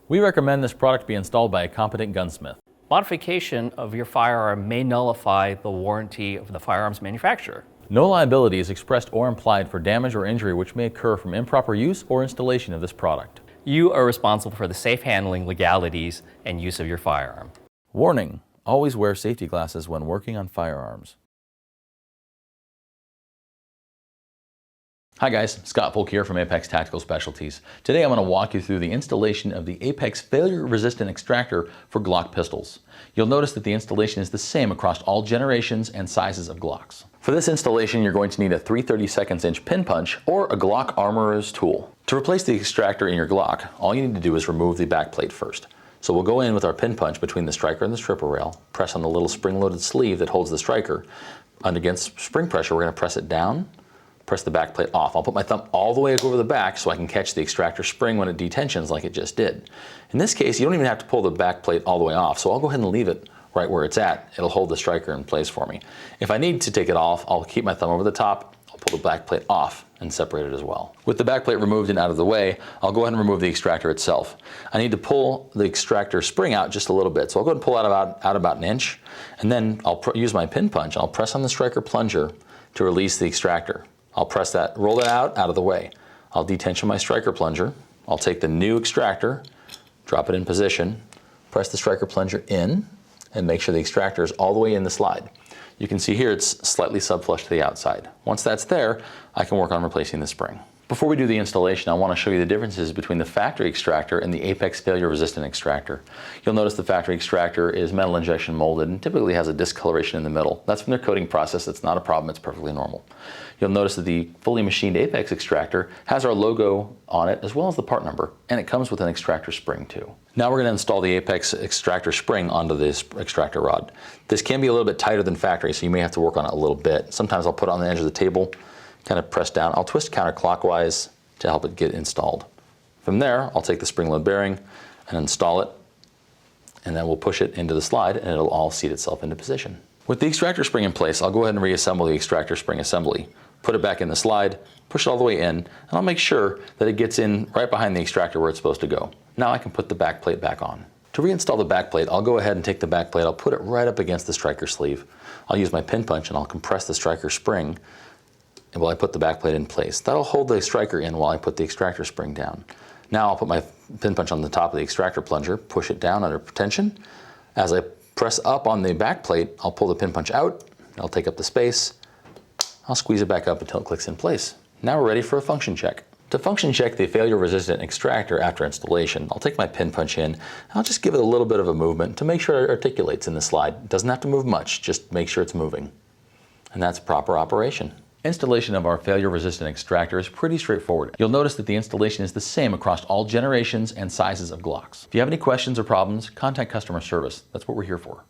We recommend this product be installed by a competent gunsmith. Modification of your firearm may nullify the warranty of the firearm's manufacturer. No liability is expressed or implied for damage or injury which may occur from improper use or installation of this product. You are responsible for the safe handling, legalities, and use of your firearm. Warning: always wear safety glasses when working on firearms. Hi guys, Scott Polk here from Apex Tactical Specialties. Today I'm going to walk you through the installation of the Apex Failure Resistant Extractor for Glock pistols. You'll notice that the installation is the same across all generations and sizes of Glocks. For this installation, you're going to need a 3/32 inch pin punch or a Glock armorer's tool. To replace the extractor in your Glock, all you need to do is remove the backplate first. So we'll go in with our pin punch between the striker and the stripper rail, press on the little spring-loaded sleeve that holds the striker, and against spring pressure we're going to press it down, press the back plate off. I'll put my thumb all the way over the back so I can catch the extractor spring when it detensions like it just did. In this case, you don't even have to pull the back plate all the way off, so I'll go ahead and leave it right where it's at. It'll hold the striker in place for me. If I need to take it off, I'll keep my thumb over the top, I'll pull the back plate off and separate it as well. With the back plate removed and out of the way, I'll go ahead and remove the extractor itself. I need to pull the extractor spring out just a little bit, so I'll go ahead and pull out about an inch, and then I'll use my pin punch. I'll press on the striker plunger to release the extractor. I'll press that, roll that out of the way. I'll detension my striker plunger. I'll take the new extractor, drop it in position, press the striker plunger in, and make sure the extractor is all the way in the slide. You can see here it's slightly subflush to the outside. Once that's there, I can work on replacing the spring. Before we do the installation, I want to show you the differences between the factory extractor and the Apex Failure Resistant Extractor. You'll notice the factory extractor is metal injection molded and typically has a discoloration in the middle. That's from their coating process. It's not a problem. It's perfectly normal. You'll notice that the fully machined Apex extractor has our logo on it as well as the part number, and it comes with an extractor spring too. Now we're going to install the Apex extractor spring onto this extractor rod. This can be a little bit tighter than factory, so you may have to work on it a little bit. Sometimes I'll put it on the edge of the table, kind of press down. I'll twist counterclockwise to help it get installed. From there, I'll take the spring load bearing and install it, and then we'll push it into the slide and it'll all seat itself into position. With the extractor spring in place, I'll go ahead and reassemble the extractor spring assembly. Put it back in the slide, push it all the way in, and I'll make sure that it gets in right behind the extractor where it's supposed to go. Now I can put the back plate back on. To reinstall the back plate, I'll go ahead and take the back plate, I'll put it right up against the striker sleeve. I'll use my pin punch and I'll compress the striker spring while I put the back plate in place. That'll hold the striker in while I put the extractor spring down. Now I'll put my pin punch on the top of the extractor plunger, push it down under tension. As I press up on the back plate, I'll pull the pin punch out, I'll take up the space, I'll squeeze it back up until it clicks in place. Now we're ready for a function check. To function check the failure resistant extractor after installation, I'll take my pin punch in, and I'll just give it a little bit of a movement to make sure it articulates in the slide. It doesn't have to move much, just make sure it's moving. And that's proper operation. Installation of our failure resistant extractor is pretty straightforward. You'll notice that the installation is the same across all generations and sizes of Glocks. If you have any questions or problems, contact customer service. That's what we're here for.